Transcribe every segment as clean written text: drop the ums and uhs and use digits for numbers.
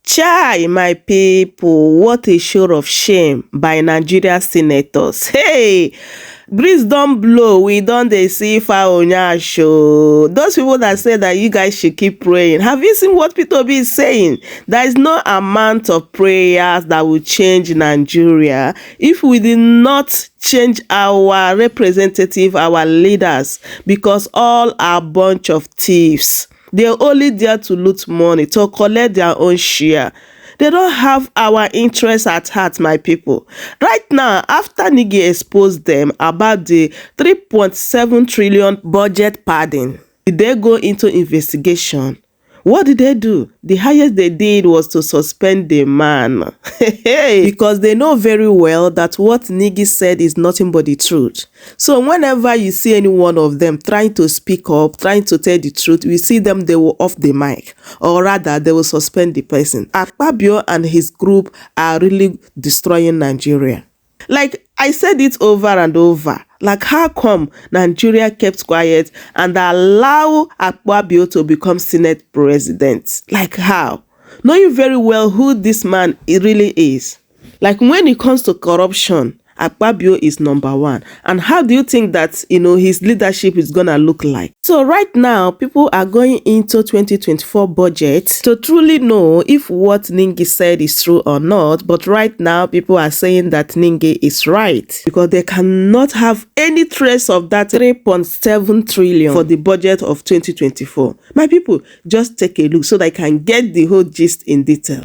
Chai, my people, what a show of shame by Nigeria senators. Hey, breeze don't blow, we don't dey see Onya show. Those people that say that you guys should keep praying, have you seen what Peter Obi is saying? There is no amount of prayers that will change Nigeria if we did not change our representative, our leaders, because all are a bunch of thieves. They're only there to loot money, to collect their own share. They don't have our interests at heart, my people. Right now, after Ningi exposed them about the 3.7 trillion budget padding, did they go into investigation? What did they do? The highest they did was to suspend the man. Because they know very well that what Ningi said is nothing but the truth. So whenever you see any one of them trying to speak up, trying to tell the truth, we see them, they will off the mic. Or rather, they will suspend the person. Akpabio and his group are really destroying Nigeria. Like I said it over and over. Like, how come Nigeria kept quiet and allow Akpabio to become Senate president? Like, how? Knowing very well who this man really is. Like, when it comes to corruption, Akpabio is number one. And how do you think that, his leadership is going to look like? So right now, people are going into 2024 budget to truly know if what Ningi said is true or not. But right now, people are saying that Ningi is right because they cannot have any trace of that 3.7 trillion for the budget of 2024. My people, just take a look so that I can get the whole gist in detail.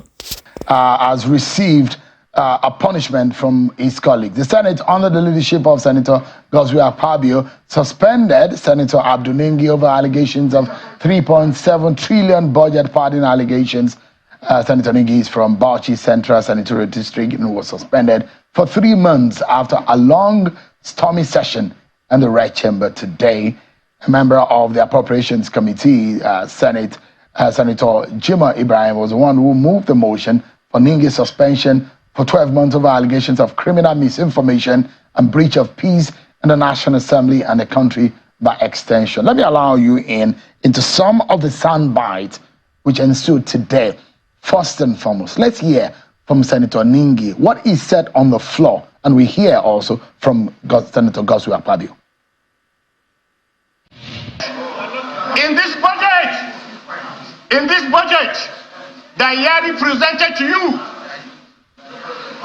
Has received a punishment from his colleague. The Senate, under the leadership of Senator Akpabio, suspended Senator Abdul Ningi over allegations of 3.7 trillion budget padding allegations. Senator Ningi is from Bauchi Central Senatorial District and was suspended for 3 months after a long, stormy session in the Red Chamber today. A member of the Appropriations Committee, Senator Jima Ibrahim, was the one who moved the motion for Ningi's suspension for 12 months over allegations of criminal misinformation and breach of peace in the National Assembly and the country by extension. Let me allow you into some of the sound bites which ensued today. First and foremost, let's hear from Senator Ningi what he said on the floor, and we hear also from Senator Akpabio. In this budget that Yari presented to you,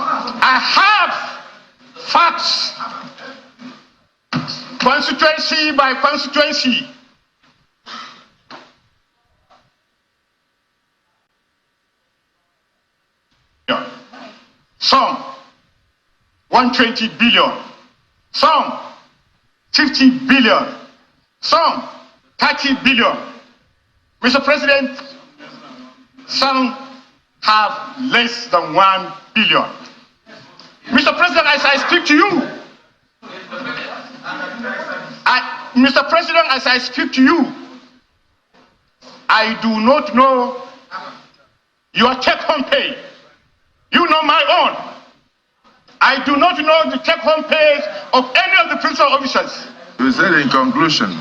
I have facts, constituency by constituency. Some 120 billion, some 50 billion, some 30 billion. Mr. President, some have less than 1 billion. Mr. President, as I speak to you, I do not know your take-home pay. You know my own. I do not know the take-home pay of any of the principal officers. You said in conclusion,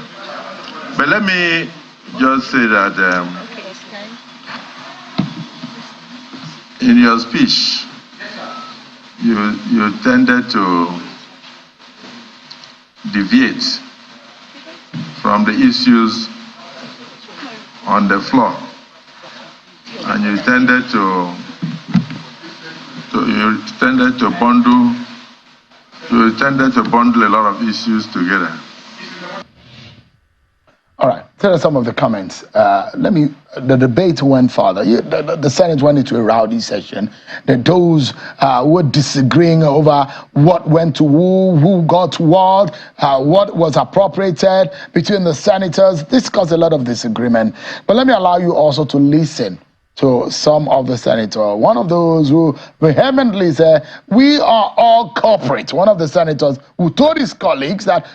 but let me just say that in your speech, you tended to deviate from the issues on the floor, and you tended to bundle a lot of issues together. All right, tell us some of the comments. The debate went further. The Senate went into a rowdy session. Those who were disagreeing over what went to who got what was appropriated between the senators. This caused a lot of disagreement. But let me allow you also to listen to some of the senators. One of those who vehemently said, we are all culprits. One of the senators who told his colleagues that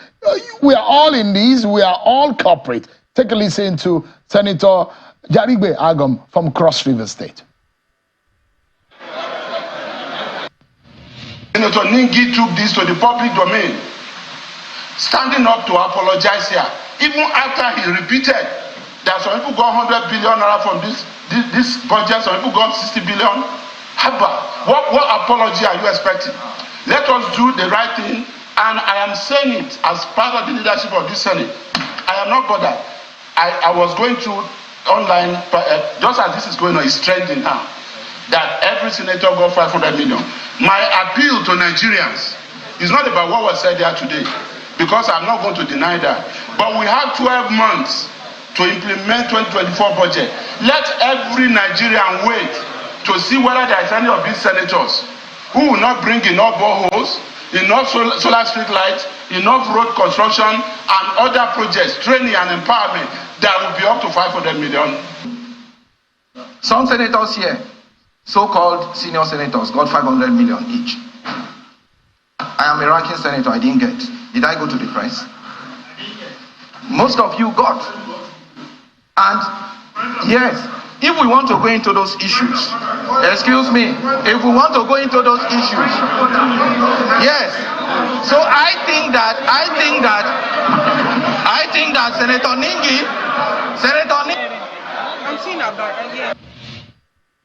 we are all in this, we are all culprits. Take a listen to Senator Jarigbe Agam from Cross River State. Senator Ningi took this to the public domain, standing up to apologize here, even after he repeated That some people got 100 billion naira from this budget, some people got 60 billion. What apology are you expecting? Let us do the right thing, and I am saying it as part of the leadership of this Senate. I am not bothered. I was going through online, just as this is going on, it's trending now, that every senator got 500 million. My appeal to Nigerians is not about what was said there today, because I'm not going to deny that. But we have 12 months to implement 2024 budget. Let every Nigerian wait to see whether there is any of these senators who will not bring enough boreholes, enough solar street lights, enough road construction, and other projects, training and empowerment that will be up to 500 million. Some senators here, so-called senior senators, got 500 million each. I am a ranking senator, I didn't get. Did I go to the press? Most of you got. And yes, if we want to go into those issues, excuse me, if we want to go into those issues, yes. So I think that Senator Ningi. I'm seeing about again.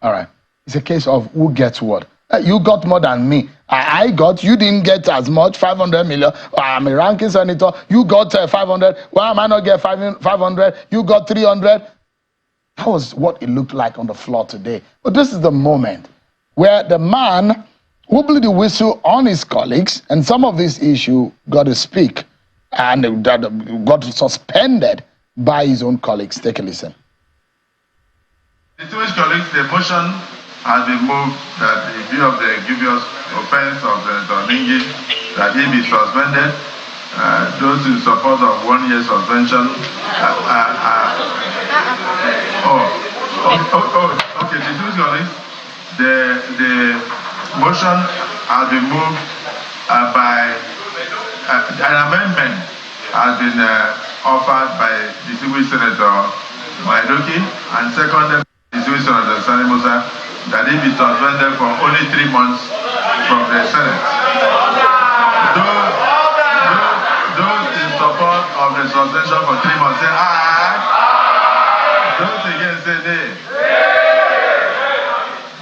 All right. It's a case of who gets what. You got more than me. I got, you didn't get as much, 500 million. I'm a ranking senator. You got 500. Why am I not get 500? You got 300. That was what it looked like on the floor today. But this is the moment where the man who blew the whistle on his colleagues and some of this issue got to speak and got suspended by his own colleagues. Take a listen. Distinguished colleagues, the motion has been moved that in view of the grievous offense of Senator Ningi, that he be suspended. Those in support of 1 year suspension. Okay, distinguished colleagues, the motion has been moved by an amendment has been offered by distinguished Senator Maidoki and seconded by distinguished Senator Sani Musa, that he be suspended for only 3 months from the Senate. Those in support of the suspension for 3 months say aye. Those against say nay.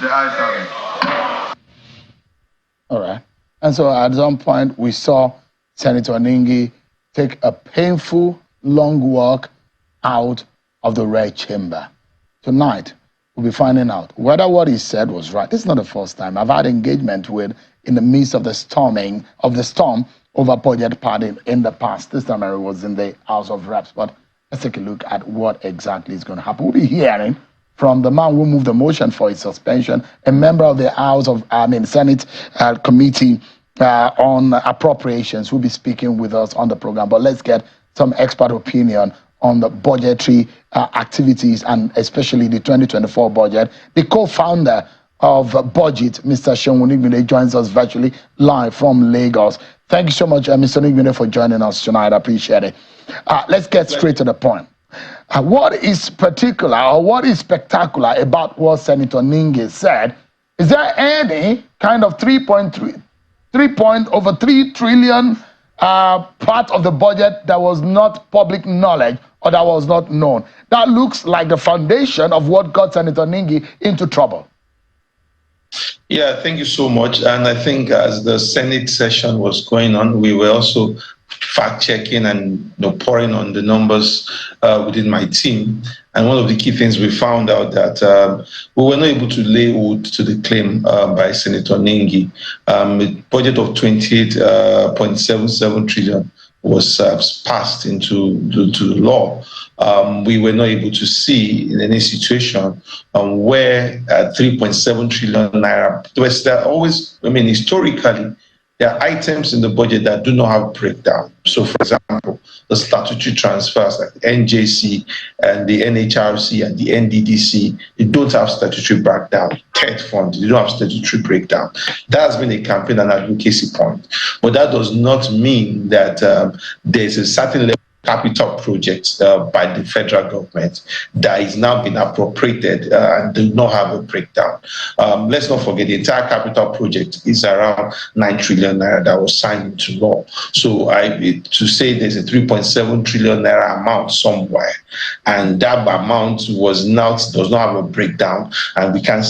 The ayes have it. All right. And so at some point, we saw Senator Ningi take a painful, long walk out of the red chamber. Tonight, we'll be finding out whether what he said was right. This is not the first time I've had engagement with in the midst of the storm over budget padding in the past. This time I was in the House of Reps, but let's take a look at what exactly is going to happen. We'll be hearing from the man who moved the motion for his suspension, a member of the Senate Committee on Appropriations, who will be speaking with us on the program. But let's get some expert opinion on the budgetary activities and especially the 2024 budget. The co-founder of Budget, Mr. Seun Onigbinde, joins us virtually live from Lagos. Thank you so much, Mr. Onigbinde, for joining us tonight. I appreciate it. Let's get straight to the point. What is particular or what is spectacular about what Senator Ningi said? Is there any kind of 3 trillion part of the budget that was not public knowledge or that was not known? That looks like the foundation of what got Senator Ningi into trouble. Yeah, thank you so much. And I think as the Senate session was going on, we were also fact-checking and pouring on the numbers within my team. And one of the key things we found out that we were not able to lay hold to the claim by Senator Ningi. A budget of 28.77 trillion was passed into law. We were not able to see in any situation where 3.7 trillion naira, there always, historically, there are items in the budget that do not have breakdown. So, for example, the statutory transfers like NJC and the NHRC and the NDDC, they don't have statutory breakdown. TED fund, they don't have statutory breakdown. That has been a campaign and advocacy point. But that does not mean that there's a certain level capital projects by the federal government that is now being appropriated and do not have a breakdown. Let's not forget the entire capital project is around 9 trillion naira that was signed into law. So to say there's a 3.7 trillion naira amount somewhere, and that amount does not have a breakdown, and we can't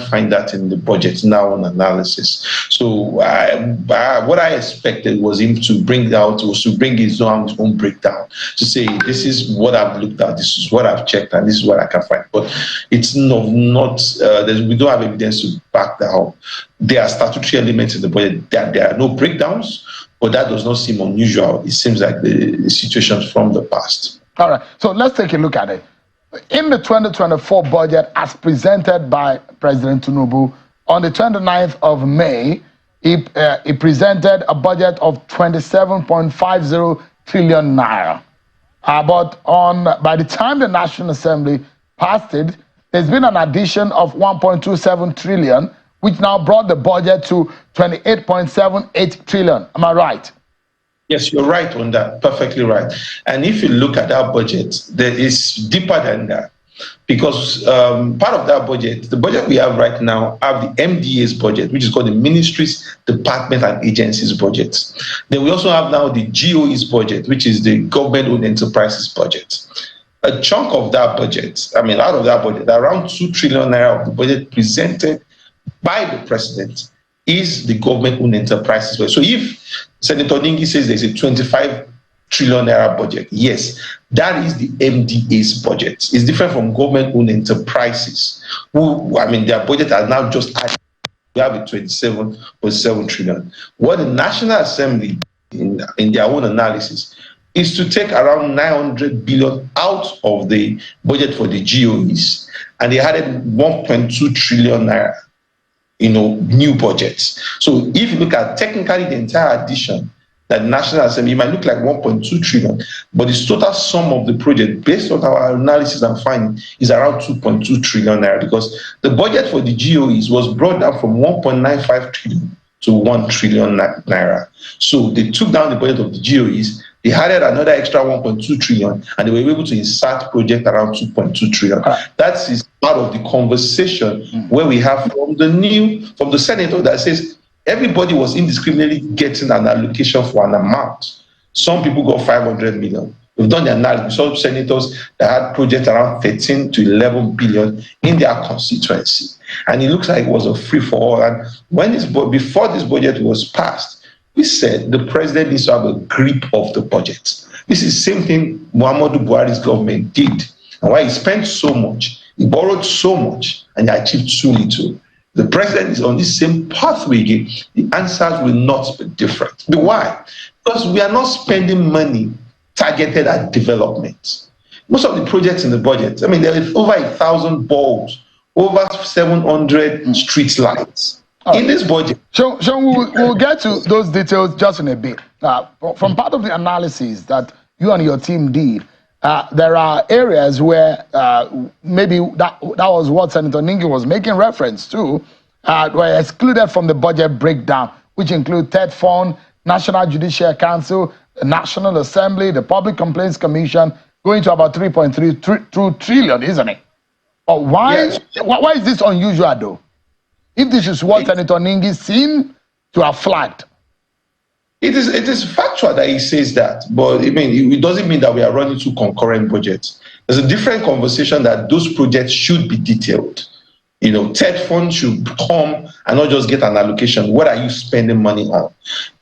find that in the budget now on analysis. So what I expected was him to bring his own breakdown, to say this is what I've looked at, this is what I've checked, and this is what I can find. But it's we don't have evidence to back that up. There are statutory elements in the budget that there are no breakdowns, but that does not seem unusual. It seems like the situations from the past. All right, so let's take a look at it. In the 2024 budget, as presented by President Tinubu on the 29th of May, he presented a budget of 27.50 trillion naira. But by the time the National Assembly passed it, there's been an addition of 1.27 trillion, which now brought the budget to 28.78 trillion. Am I right? Yes, you're right on that. Perfectly right. And if you look at our budget, there is deeper than that. Because part of that budget, the budget we have right now, have the MDA's budget, which is called the Ministries, Department and Agencies budget. Then we also have now the GOE's budget, which is the Government-Owned Enterprises budget. A chunk of that budget, out of that budget, around 2 trillion naira of the budget presented by the president is the Government-Owned Enterprises budget. So if Senator Ningi says there's a 25 trillion naira budget, yes, that is the MDA's budget. It's different from government-owned enterprises, their budget are now just added. We have a 27.7 trillion. What the National Assembly, in their own analysis, is to take around 900 billion out of the budget for the GOEs, and they added 1.2 trillion naira, new budgets. So if you look at technically the entire addition, that National Assembly, it might look like 1.2 trillion, but the total sum of the project, based on our analysis and finding, is around 2.2 trillion naira, because the budget for the GOEs was brought down from 1.95 trillion to 1 trillion naira. So they took down the budget of the GOEs, they added another extra 1.2 trillion, and they were able to insert project around 2.2 trillion. That is part of the conversation where we have from the senator that says everybody was indiscriminately getting an allocation for an amount. Some people got 500 million. We've done the analysis. Some senators that had projects around 13 to 11 billion in their constituency. And it looks like it was a free-for-all. And before this budget was passed, we said the president needs to have a grip of the budget. This is the same thing Muhammadu Buhari's government did. And why he spent so much, he borrowed so much, and he achieved so little. The president is on the same pathway again. The answers will not be different. Why? Because we are not spending money targeted at development. Most of the projects in the budget, there are over 1,000 bulbs, over 700 street lights in this budget. So we'll get to those details just in a bit. From part of the analysis that you and your team did, there are areas where maybe that was what Senator Ningi was making reference to, were excluded from the budget breakdown, which include TED Fund, National Judicial Council, the National Assembly, the Public Complaints Commission, going to about 3.3 trillion, isn't it? But why is this unusual, though? If this is what Senator Ningi seemed to have flagged. It is factual that he says that, but it doesn't mean that we are running two concurrent budgets. There's a different conversation that those projects should be detailed. TED Fund should come and not just get an allocation. What are you spending money on?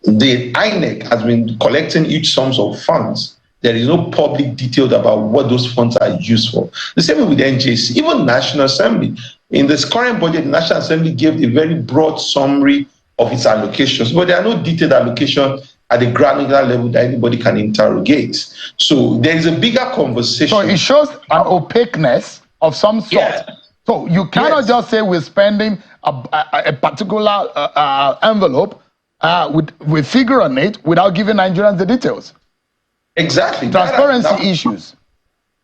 The INEC has been collecting huge sums of funds. There is no public detail about what those funds are used for. The same way with the NJC, even National Assembly. In this current budget, the National Assembly gave a very broad summary of its allocations, but there are no detailed allocations at the granular level that anybody can interrogate. So there is a bigger conversation. So it shows an opaqueness of some sort. Yeah. So you cannot just say we're spending a particular envelope with figure on it without giving Nigerians the details. Exactly. Transparency issues.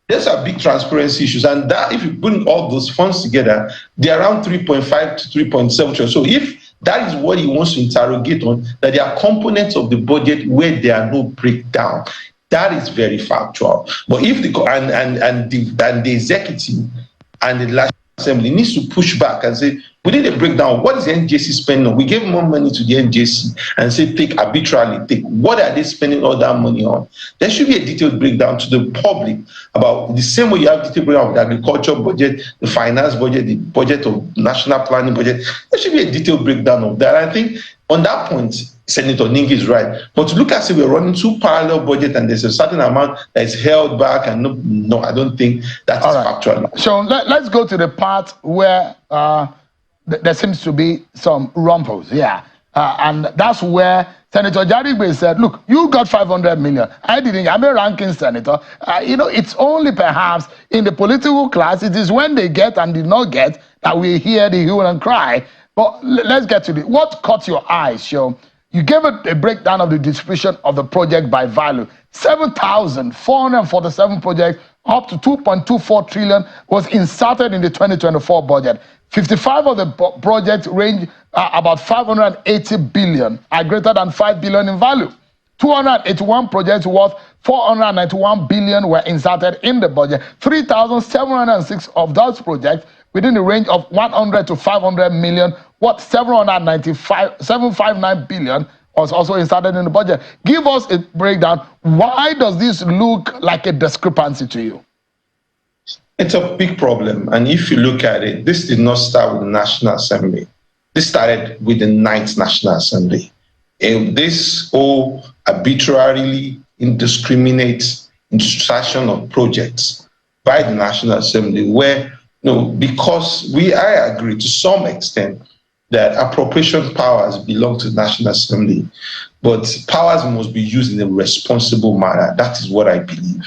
These are big transparency issues, and that if you put all those funds together, they're around 3.5 to 3.7 trillion. So if that is what he wants to interrogate on, that there are components of the budget where there are no breakdown, That is very factual. But if the executive and the National Assembly needs to push back and say, we need a breakdown. What is the NJC spending on? We gave more money to the NJC and say, take. What are they spending all that money on? There should be a detailed breakdown to the public about the same way you have detailed breakdown of the agriculture budget, the finance budget, the budget of national planning budget. There should be a detailed breakdown of that. I think on that point, Senator Ningi is right. But to look at say we're running two parallel budgets and there's a certain amount that is held back, and no, I don't think that is factual. So let's go to the part where there seems to be some rumples, and that's where Senator Jarigbe said, look, you got 500 million. I didn't. I'm a ranking senator. It's only perhaps in the political class, it is when they get and did not get that we hear the hue and cry. But let's get to what caught your eyes, Sean. You gave a breakdown of the distribution of the project by value. 7,447 projects up to 2.24 trillion was inserted in the 2024 budget. 55 of the projects range about 580 billion, are greater than 5 billion in value. 281 projects worth 491 billion were inserted in the budget. 3,706 of those projects within the range of 100 to 500 million, what 759 billion was also inserted in the budget. Give us a breakdown. Why does this look like a discrepancy to you? It's a big problem. And if you look at it, this did not start with the National Assembly. This started with the 9th National Assembly. This whole arbitrarily indiscriminate insertion of projects by the National Assembly where, because I agree to some extent that appropriation powers belong to the National Assembly, but powers must be used in a responsible manner. That is what I believe.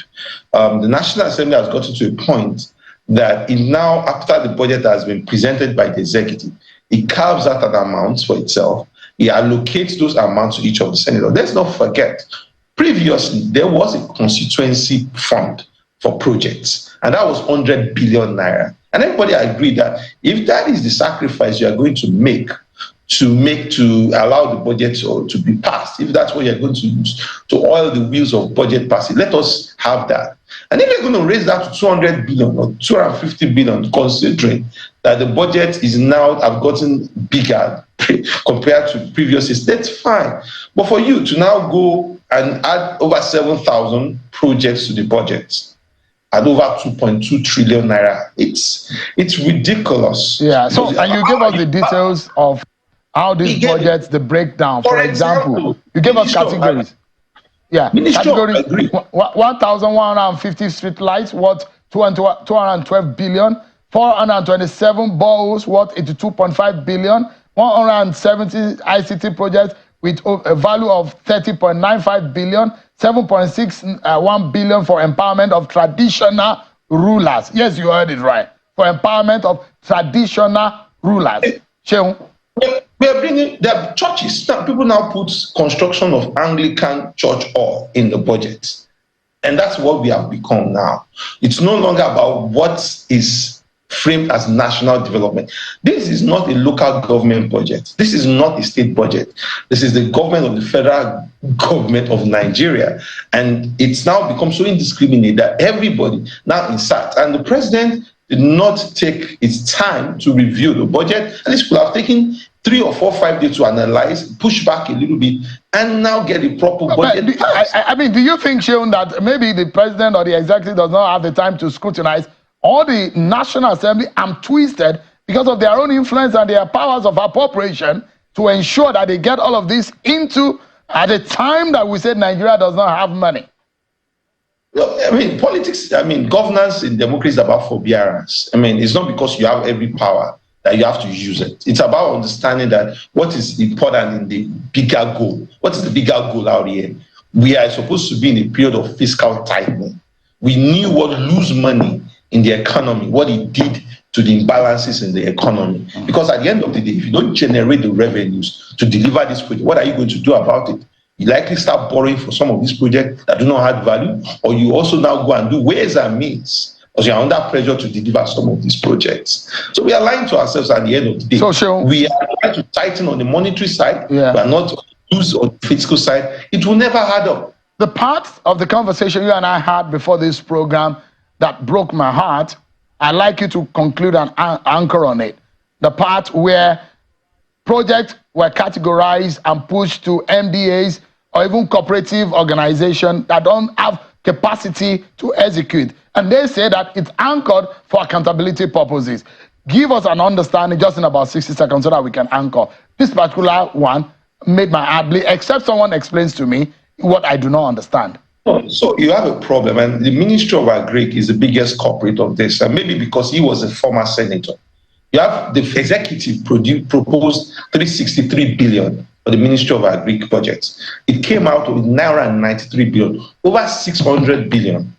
The National Assembly has gotten to a point that it now, after the budget has been presented by the executive, it carves out an amount for itself. It allocates those amounts to each of the senators. Let's not forget, previously, there was a constituency fund for projects, and that was 100 billion naira. And everybody agreed that if that is the sacrifice you are going to make to allow the budget to be passed, if that's what you're going to use to oil the wheels of budget passing, let us have that. And if you're going to raise that to 200 billion or 250 billion, considering that the budget is now have gotten bigger compared to previous years, that's fine. But for you to now go and add over 7,000 projects to the budget at over 2.2 trillion naira, it's ridiculous. Yeah. So, and you gave us the details of how these budgets, the breakdown. For example, you gave us categories. Categories. 1,150 street lights worth 212 billion. 427 boreholes worth 82.5 billion. 170 ICT projects with a value of 30.95 billion. 7.61 billion for empowerment of traditional rulers. Yes, you heard it right. For empowerment of traditional rulers. Seun. We are bringing the churches. People now put construction of Anglican church hall in the budget. And that's what we have become now. It's no longer about what is framed as national development. This is not a local government budget. This is not a state budget. This is the government of the federal government of Nigeria. And it's now become so indiscriminate that everybody now inserts. And the president did not take its time to review the budget. And this could have taken 3 or 4, 5 days to analyze, push back a little bit, and now get a proper budget. Do you think, Seun, that maybe the president or the executive does not have the time to scrutinize all the National Assembly and twisted because of their own influence and their powers of appropriation to ensure that they get all of this into at a time that we said Nigeria does not have money? Politics, governance in democracy is about forbearance. It's not because you have every power that you have to use it. It's about understanding that what is important in the bigger goal. What is the bigger goal out here? We are supposed to be in a period of fiscal tightening. We knew what lose money in the economy, what it did to the imbalances in the economy. Because at the end of the day, if you don't generate the revenues to deliver this project, what are you going to do about it? You likely start borrowing for some of these projects that do not have value, or you also now go and do ways and means because you are under pressure to deliver some of these projects. So we are lying to ourselves at the end of the day. So we are trying to tighten on the monetary side, but not use on the fiscal side. It will never add up. The part of the conversation you and I had before this program that broke my heart, I'd like you to conclude and anchor on it. The part where projects were categorized and pushed to MDAs or even cooperative organizations that don't have capacity to execute. And they say that it's anchored for accountability purposes. Give us an understanding just in about 60 seconds so that we can anchor. This particular one made my heart bleed, except someone explains to me what I do not understand. So you have a problem, and the Ministry of Agric is the biggest culprit of this, and maybe because he was a former senator. You have the executive proposed 363 billion for the Ministry of Agric budget. It came out with 993 billion, over 600 billion.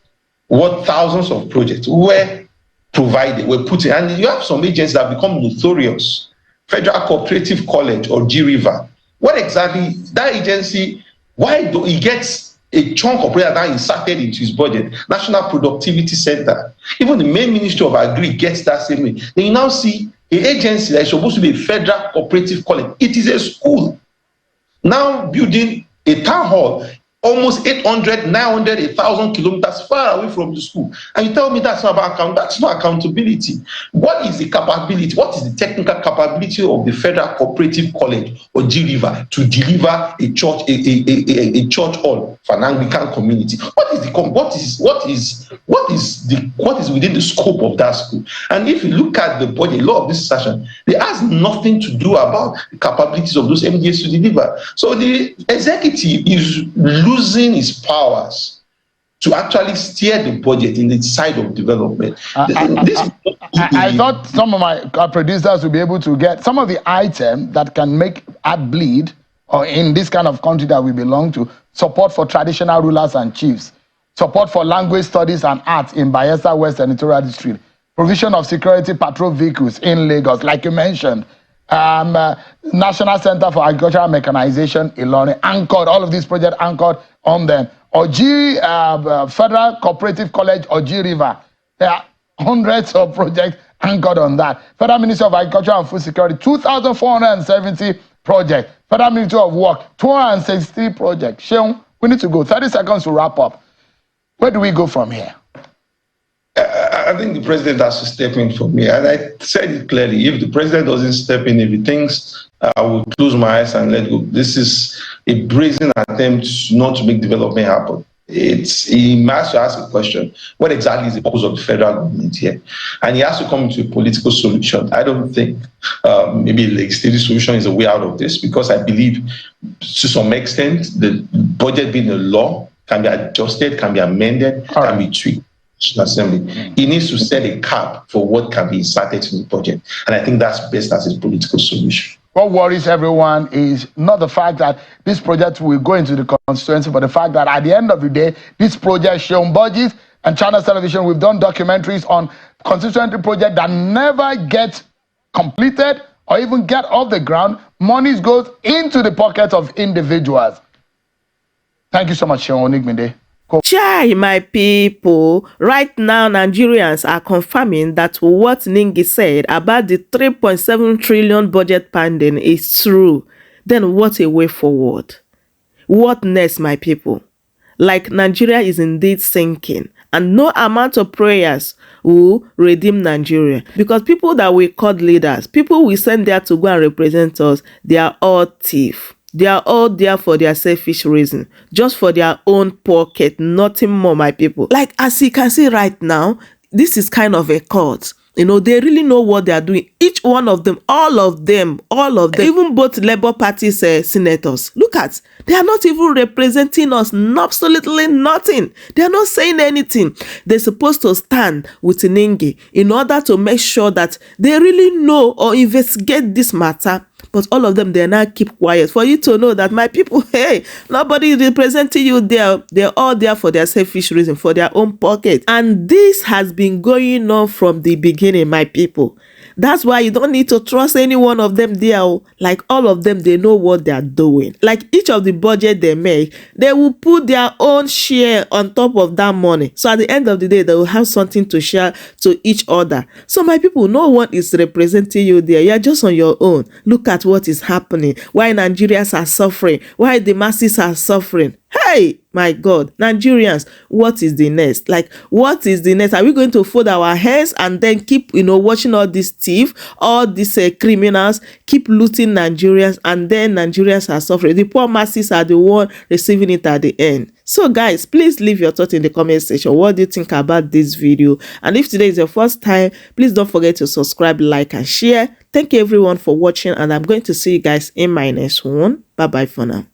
What thousands of projects were provided, were put in, and you have some agencies that become notorious. Federal Cooperative College or G-River. What exactly that agency? Why do he gets a chunk of prayer that inserted into his budget? National Productivity Center. Even the main Ministry of Agri gets that same way. Then you now see an agency that is supposed to be a federal cooperative college. It is a school. Now building a town hall, almost 800, 900, 1,000 kilometers far away from the school. And you tell me that's not about that's not accountability. What is the capability? What is the technical capability of the Federal Cooperative College or G-River to deliver a church, a church hall for an Anglican community? What is within the scope of that school? And if you look at the budget, a lot of this session, it has nothing to do about the capabilities of those MDAs to deliver. So the executive is losing his powers to actually steer the budget in the side of development. I thought some of my producers would be able to get some of the items that can make heart bleed, or in this kind of country that we belong to, support for traditional rulers and chiefs, support for language studies and arts in Bayelsa West Senatorial District, provision of security patrol vehicles in Lagos, like you mentioned, National Center for Agricultural Mechanization, Ilorin, anchored, all of these projects anchored on them. Or Federal Cooperative College or G-River, there are hundreds of projects anchored on that. Federal Ministry of Agriculture and Food Security, 2,470 projects. Federal Ministry of Work, 263 projects. Seun, we need to go. 30 seconds to wrap up. Where do we go from here? I think the president has to step in for me. And I said it clearly. If the president doesn't step in, if he thinks I will close my eyes and let go, this is a brazen attempt not to make development happen. He has to ask a question. What exactly is the purpose of the federal government here? And he has to come to a political solution. I don't think maybe a legislative solution is a way out of this, because I believe to some extent the budget being a law can be adjusted, can be amended, can be tweaked. Assembly. He needs to set a cap for what can be inserted in the budget. And I think that's best as a political solution. What worries everyone is not the fact that this project will go into the constituency, but the fact that at the end of the day, this project shown budget and Channel Television, we've done documentaries on constituency projects that never get completed or even get off the ground. Money goes into the pockets of individuals. Thank you so much, Seun Onigbinde. Chai, my people, right now Nigerians are confirming that what Ningi said about the 3.7 trillion budget pending is true. Then what a way forward. What next, my people? Like, Nigeria is indeed sinking, and no amount of prayers will redeem Nigeria, because people that we call leaders, people we send there to go and represent us, they are all thieves. They are all there for their selfish reason, just for their own pocket, nothing more, my people. Like, as you can see right now, this is kind of a cult. You know, they really know what they are doing. Each one of them, all of them, even both Labour Party senators. Look at, they are not even representing us, absolutely nothing. They are not saying anything. They're supposed to stand with Ningi in order to make sure that they really know or investigate this matter. But all of them, they now keep quiet for you to know that, my people, hey, nobody is representing you there. They're all there for their selfish reason, for their own pocket. And this has been going on from the beginning, my people. That's why you don't need to trust any one of them there. Like, all of them, they know what they are doing. Like, each of the budget they make, they will put their own share on top of that money. So at the end of the day, they will have something to share to each other. So, my people, no one is representing you there. You're just on your own. Look at what is happening. Why Nigerians are suffering. Why the masses are suffering. Hey, my God, Nigerians, what is the next? Like, what is the next? Are we going to fold our hands and then keep, watching all these thieves, all these criminals, keep looting Nigerians, and then Nigerians are suffering? The poor masses are the one receiving it at the end. So, guys, please leave your thoughts in the comment section. What do you think about this video? And if today is your first time, please don't forget to subscribe, like, and share. Thank you, everyone, for watching, and I'm going to see you guys in my next one. Bye-bye for now.